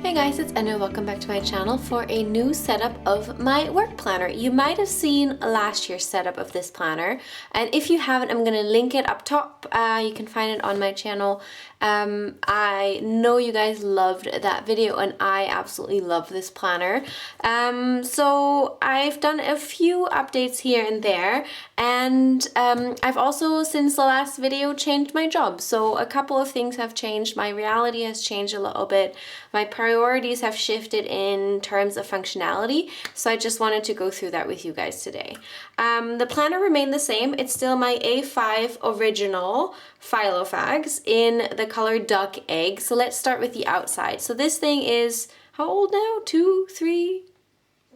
Hey guys, it's Anna. Welcome back to my channel for a new setup of my work planner. You might have seen last year's setup of this planner, and if you haven't, I'm going to link it up top. You can find it on my channel. I know you guys loved that video, and I absolutely love this planner. So I've done a few updates here and there, and I've also, since the last video, changed my job. So a couple of things have changed. My reality has changed a little bit. My priorities have shifted in terms of functionality, so I just wanted to go through that with you guys today. The planner remained the same. It's still my A5 original Filofax in the color duck egg. So let's start with the outside. So this thing is how old now? 2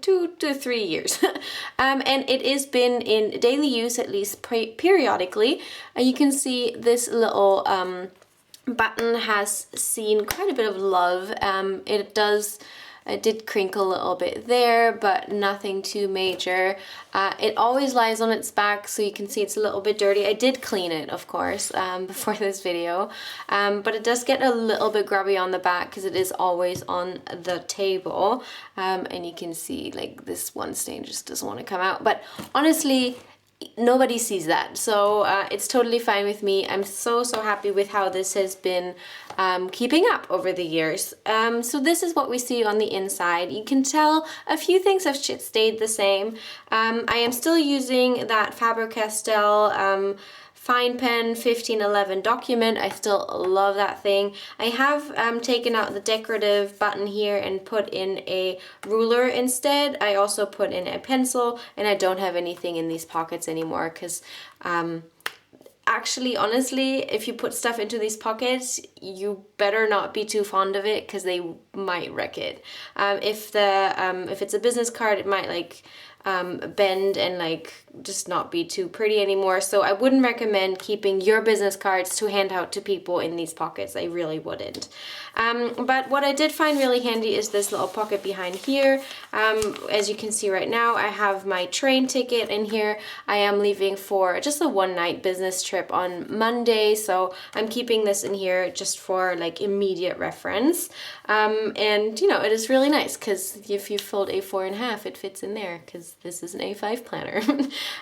to 3 years. And it has been in daily use, at least periodically. You can see this little button has seen quite a bit of love. It did crinkle a little bit there, but nothing too major. It always lies on its back, so you can see it's a little bit dirty. I did clean it, of course, before this video, but it does get a little bit grubby on the back because it is always on the table. And you can see like this one stain just doesn't want to come out, but honestly, nobody sees that, so it's totally fine with me. I'm so happy with how this has been keeping up over the years. So this is what we see on the inside. You can tell a few things have stayed the same. I am still using that Faber-Castell Fine Pen 1511 document. I still love that thing. I have taken out the decorative button here and put in a ruler instead. I also put in a pencil, and I don't have anything in these pockets anymore because actually, honestly, if you put stuff into these pockets, you better not be too fond of it because they might wreck it. If it's a business card, it might like bend and like just not be too pretty anymore. So I wouldn't recommend keeping your business cards to hand out to people in these pockets. I really wouldn't. But what I did find really handy is this little pocket behind here. As you can see right now, I have my train ticket in here. I am leaving for just a one-night business trip on Monday, so I'm keeping this in here just for like immediate reference. And you know, it is really nice because if you fold A4 in half, it fits in there because this is an A5 planner.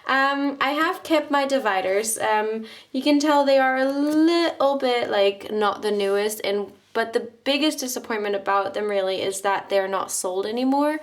I have kept my dividers. You can tell they are a little bit like not the newest, but the biggest disappointment about them really is that they're not sold anymore.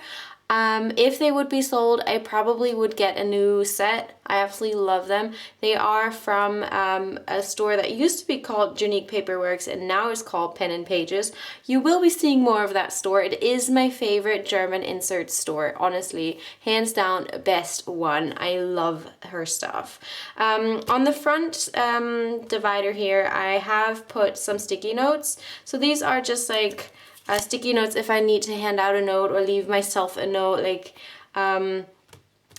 If they would be sold, I probably would get a new set. I absolutely love them. They are from a store that used to be called Unique Paperworks and now is called Pen and Pages. You will be seeing more of that store. It is my favorite German insert store, honestly. Hands down, best one. I love her stuff. On the front divider here, I have put some sticky notes. So these are just like sticky notes if I need to hand out a note or leave myself a note. Like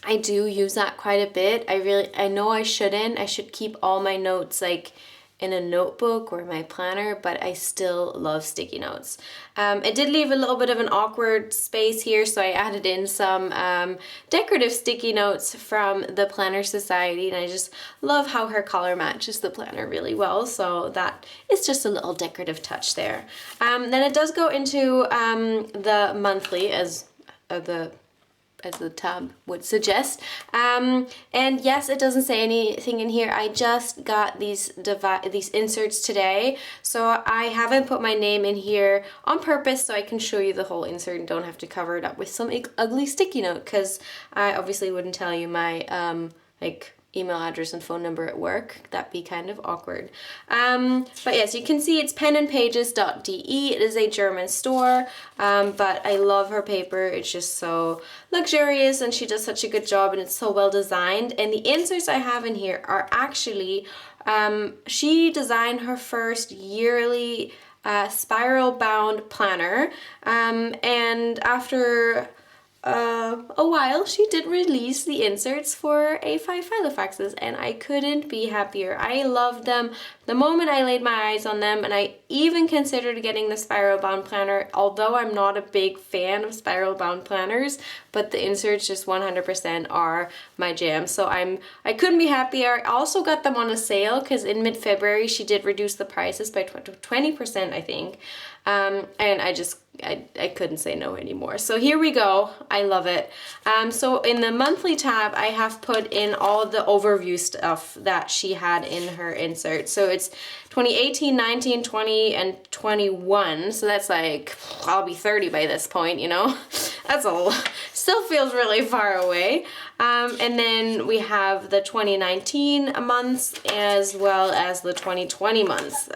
I do use that quite a bit. I know I shouldn't. I should keep all my notes like in a notebook or my planner, but I still love sticky notes. It did leave a little bit of an awkward space here, so I added in some decorative sticky notes from the Planner Society, and I just love how her color matches the planner really well, so that is just a little decorative touch there. Then it does go into the monthly, as the tab would suggest. And yes, it doesn't say anything in here. I just got these inserts today, so I haven't put my name in here on purpose so I can show you the whole insert and don't have to cover it up with some ugly sticky note, because I obviously wouldn't tell you my like email address and phone number at work. That'd be kind of awkward. But yes, you can see it's penandpages.de. It is a German store, but I love her paper. It's just so luxurious and she does such a good job and it's so well designed. And the inserts I have in here are actually, she designed her first yearly spiral bound planner, and after a while she did release the inserts for A5 Filofaxes, and I couldn't be happier. I loved them the moment I laid my eyes on them, and I even considered getting the spiral bound planner, although I'm not a big fan of spiral bound planners, but the inserts just 100% are my jam. So I couldn't be happier. I also got them on a sale because in mid-February she did reduce the prices by 20%, I think. And I couldn't say no anymore. So here we go. I love it. So in the monthly tab, I have put in all the overview stuff that she had in her insert. So it's 2018, 19, 20, and 21. So that's like, I'll be 30 by this point, you know? That's still feels really far away. And then we have the 2019 months as well as the 2020 months.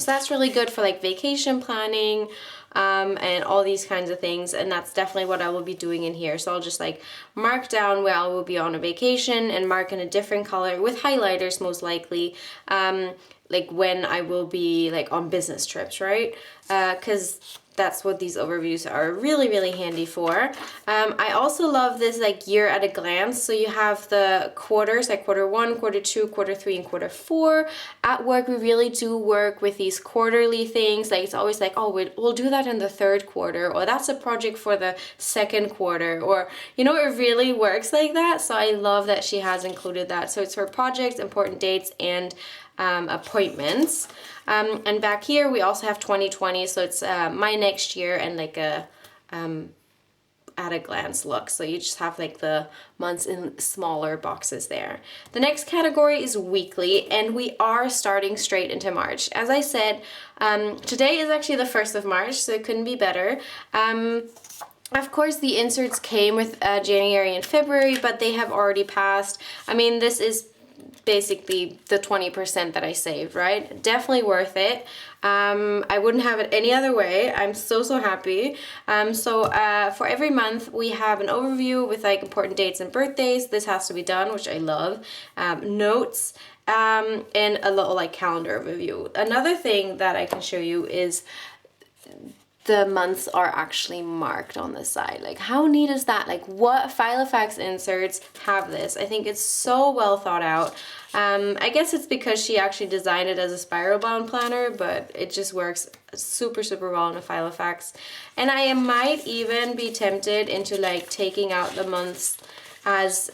So that's really good for like vacation planning and all these kinds of things, and that's definitely what I will be doing in here. So I'll just like mark down where I will be on a vacation and mark in a different color with highlighters most likely, like when I will be like on business trips, right? Because that's what these overviews are really, really handy for. I also love this like year at a glance. So you have the quarters, like quarter 1, quarter 2, quarter 3, and quarter 4. At work, we really do work with these quarterly things. Like it's always like, oh, we'll do that in the 3rd quarter, or that's a project for the 2nd quarter, or, you know, it really works like that. So I love that she has included that. So it's for projects, important dates, and appointments. And back here we also have 2020, so it's my next year and like a at a glance look. So you just have like the months in smaller boxes there. The next category is weekly, and we are starting straight into March. As I said, today is actually the 1st of March, so it couldn't be better. Of course, the inserts came with January and February, but they have already passed. I mean, this is basically the 20% that I saved, right? Definitely worth it. I wouldn't have it any other way. I'm so happy. For every month we have an overview with like important dates and birthdays. This has to be done, which I love. Notes, and a little like calendar overview. Another thing that I can show you is the months are actually marked on the side. Like, how neat is that? Like, what Filofax inserts have this? I think it's so well thought out. I guess it's because she actually designed it as a spiral bound planner, but it just works super well in a Filofax. And I might even be tempted into like taking out the months as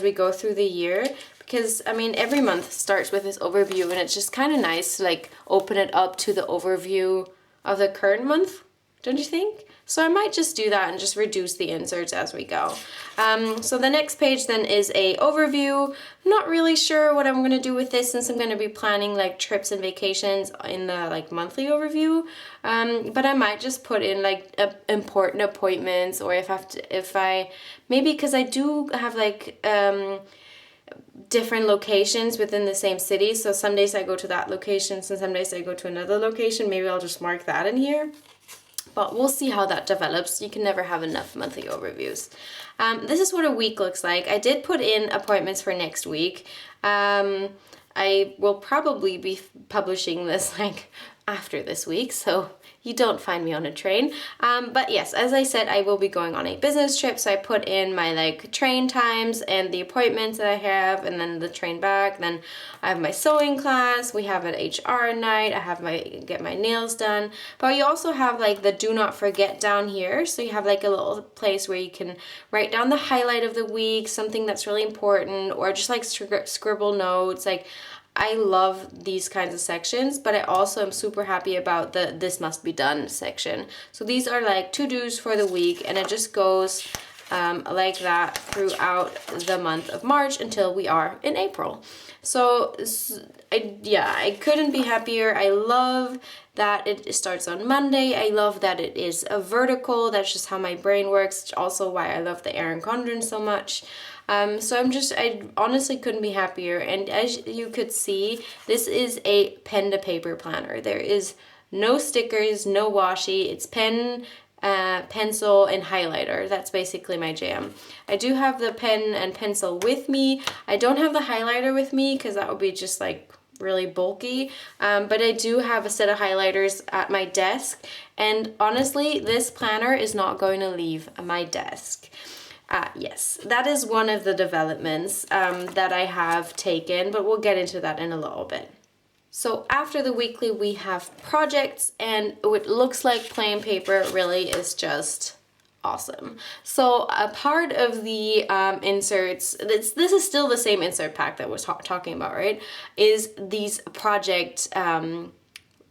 we go through the year. Because, I mean, every month starts with this overview, and it's just kind of nice to like open it up to the overview of the current month, don't you think? So I might just do that and just reduce the inserts as we go. So the next page then is a overview. I'm not really sure what I'm going to do with this, since I'm going to be planning like trips and vacations in the like monthly overview. But I might just put in like important appointments, or if I maybe, because I do have like different locations within the same city. So some days I go to that location, and some days I go to another location. Maybe I'll just mark that in here. But we'll see how that develops. You can never have enough monthly overviews. This is what a week looks like. I did put in appointments for next week. I will probably be publishing this like after this week, so you don't find me on a train. But yes, as I said, I will be going on a business trip, so I put in my like train times and the appointments that I have, and then the train back. Then I have my sewing class, we have an HR night, I have get my nails done. But you also have like the do not forget down here, so you have like a little place where you can write down the highlight of the week, something that's really important, or just like scribble notes. Like, I love these kinds of sections, but I also am super happy about the this must be done section. So these are like to-dos for the week, and it just goes like that throughout the month of March until we are in April. So I couldn't be happier. I love that it starts on Monday. I love that it is a vertical. That's just how my brain works. It's also why I love the Erin Condren so much. So I honestly couldn't be happier. And as you could see, this is a pen to paper planner. There is no stickers, no washi. It's pen, pencil, and highlighter. That's basically my jam. I do have the pen and pencil with me. I don't have the highlighter with me because that would be just like really bulky, but I do have a set of highlighters at my desk, and honestly this planner is not going to leave my desk. Yes, that is one of the developments that I have taken, but we'll get into that in a little bit. So after the weekly, we have projects, and what looks like plain paper really is just awesome. So a part of the inserts, this is still the same insert pack that we're talking about, right? Is these project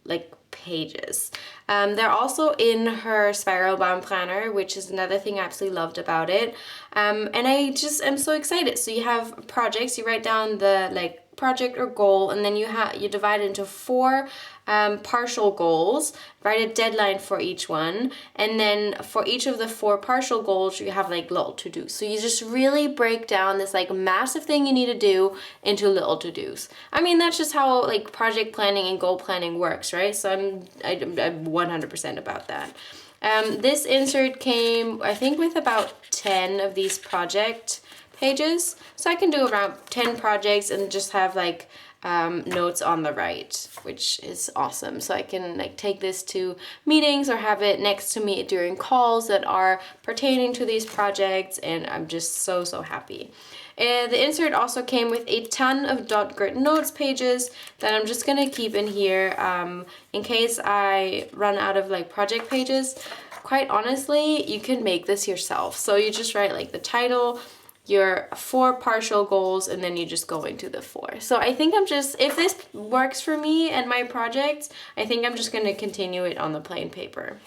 like pages. They're also in her spiral bound planner, which is another thing I absolutely loved about it. And I just am so excited. So you have projects, you write down the like project or goal, and then you divide it into 4 partial goals, write a deadline for each one, and then for each of the 4 partial goals you have like little to-dos. So you just really break down this like massive thing you need to do into little to-dos. I mean, that's just how like project planning and goal planning works, right? So I'm 100% about that. This insert came, I think, with about 10 of these project pages. So I can do around 10 projects and just have like notes on the right, which is awesome. So I can like take this to meetings or have it next to me during calls that are pertaining to these projects, and I'm just so happy. And the insert also came with a ton of dot grid notes pages that I'm just gonna keep in here in case I run out of like project pages. Quite honestly, you can make this yourself. So you just write like the title, your 4 partial goals, and then you just go into the 4. So I think if this works for me and my projects, I think I'm just gonna continue it on the plain paper.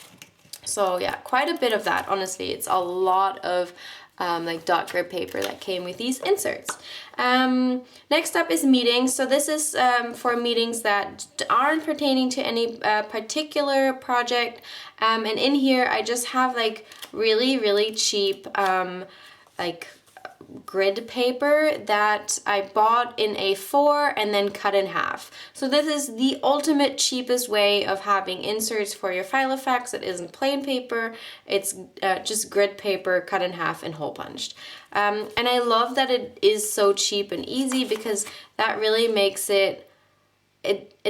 So yeah, quite a bit of that, honestly. It's a lot of like dot grid paper that came with these inserts. Next up is meetings. So this is for meetings that aren't pertaining to any particular project. And in here, I just have like really cheap like grid paper that I bought in A4 and then cut in half. So this is the ultimate cheapest way of having inserts for your Filofax. It isn't plain paper, it's just grid paper cut in half and hole punched. And I love that it is so cheap and easy, because that really makes it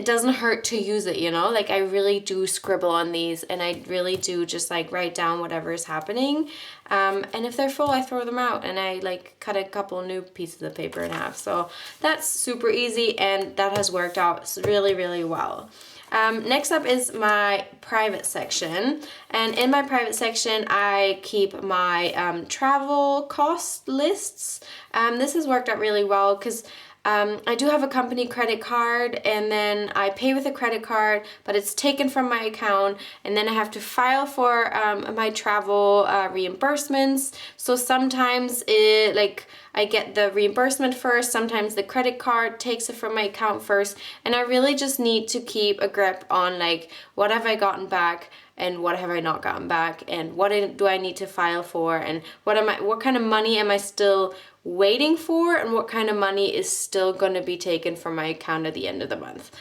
doesn't hurt to use it, you know? Like, I really do scribble on these, and I really do just like write down whatever is happening. And if they're full, I throw them out, and I like cut a couple new pieces of paper in half. So that's super easy, and that has worked out really well. Next up is my private section, and in my private section I keep my travel cost lists. This has worked out really well because I do have a company credit card, and then I pay with a credit card, but it's taken from my account, and then I have to file for my travel reimbursements. So sometimes I get the reimbursement first, sometimes the credit card takes it from my account first, and I really just need to keep a grip on like, what have I gotten back and what have I not gotten back, and what do I need to file for, and what kind of money am I still waiting for, and what kind of money is still going to be taken from my account at the end of the month.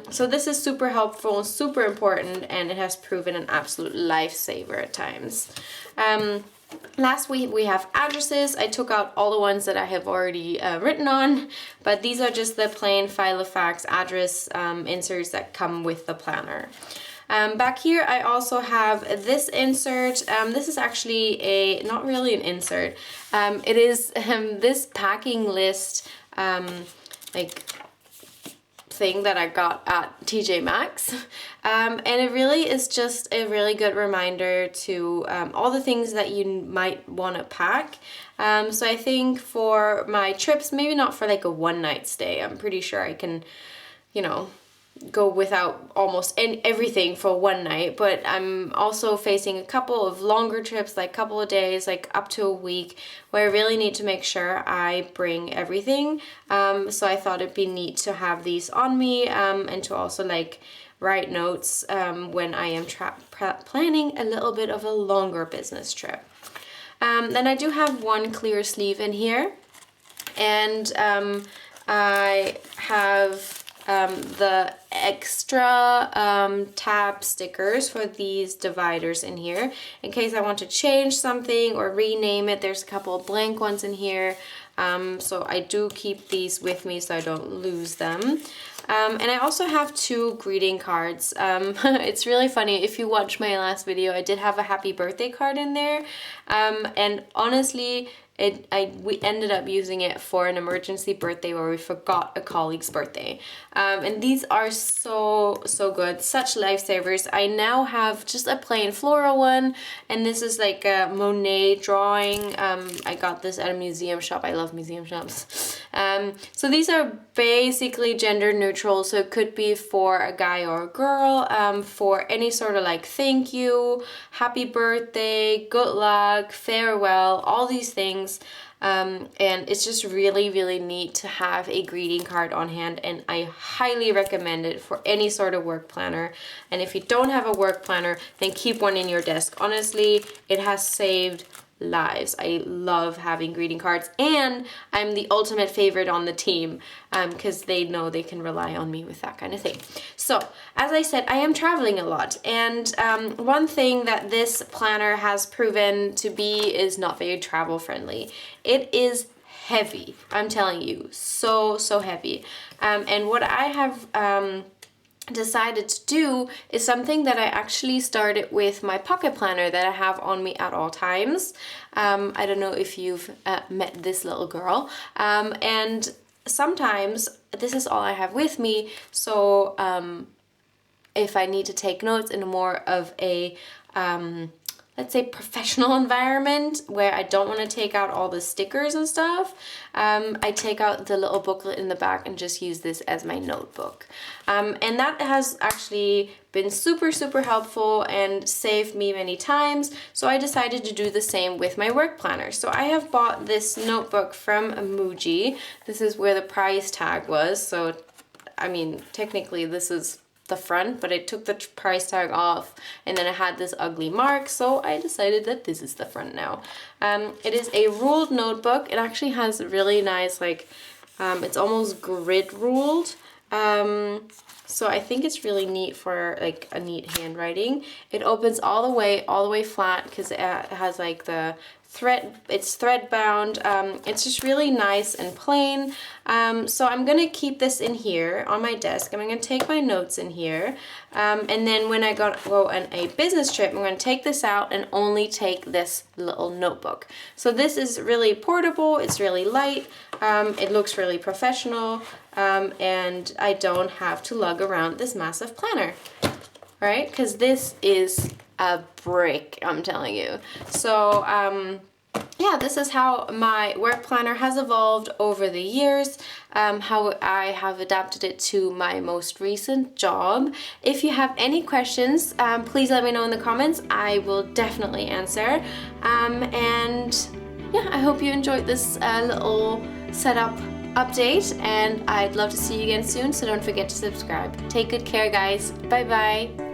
So this is super helpful, super important, and it has proven an absolute lifesaver at times. Last week we have addresses. I took out all the ones that I have already written on, but these are just the plain Filofax address inserts that come with the planner. Back here I also have this insert. This is actually not really an insert. It is this packing list like thing that I got at TJ Maxx, and it really is just a really good reminder to all the things that you might want to pack. So I think for my trips, maybe not for like a one-night stay, I'm pretty sure I can, you know, go without almost everything for one night, but I'm also facing a couple of longer trips, like a couple of days, like up to a week, where I really need to make sure I bring everything. So I thought it'd be neat to have these on me, and to also like write notes when I am planning a little bit of a longer business trip. Then I do have one clear sleeve in here, and I have the extra tab stickers for these dividers in here in case I want to change something or rename it. There's a couple of blank ones in here, so I do keep these with me so I don't lose them. And I also have 2 greeting cards. It's really funny, if you watch my last video, I did have a happy birthday card in there, and honestly we ended up using it for an emergency birthday where we forgot a colleague's birthday. And these are so good, such lifesavers. I now have just a plain floral one, and this is like a Monet drawing. I got this at a museum shop. I love museum shops. So these are basically gender neutral, so it could be for a guy or a girl, for any sort of like thank you, happy birthday, good luck, farewell, all these things. And it's just really neat to have a greeting card on hand, and I highly recommend it for any sort of work planner. And if you don't have a work planner, then keep one in your desk. Honestly, it has saved lives. I love having greeting cards, and I'm the ultimate favorite on the team because they know they can rely on me with that kind of thing. So as I said, I am traveling a lot, and one thing that this planner has proven to be is not very travel friendly. It is heavy, I'm telling you, so heavy. And what I have decided to do is something that I actually started with my pocket planner that I have on me at all times. I don't know if you've met this little girl, and sometimes this is all I have with me, so if I need to take notes in more of a let's say professional environment where I don't want to take out all the stickers and stuff, I take out the little booklet in the back and just use this as my notebook. And that has actually been super helpful and saved me many times. So I decided to do the same with my work planner. So I have bought this notebook from Muji. This is where the price tag was. So, I mean, technically this is the front, but I took the price tag off and then it had this ugly mark, so I decided that this is the front now. It is a ruled notebook. It actually has really nice, like, it's almost grid ruled. So I think it's really neat for like a neat handwriting. It opens all the way flat because it has like the thread, it's thread bound. It's just really nice and plain. So I'm gonna keep this in here on my desk, and I'm gonna take my notes in here. And then when I go on a business trip, I'm gonna take this out and only take this little notebook. So this is really portable, it's really light, it looks really professional, and I don't have to lug around this massive planner, right? Because this is a brick, I'm telling you. So yeah, this is how my work planner has evolved over the years, how I have adapted it to my most recent job. If you have any questions, please let me know in the comments. I will definitely answer. And yeah, I hope you enjoyed this little setup update, and I'd love to see you again soon, so don't forget to subscribe. Take good care, guys. Bye bye.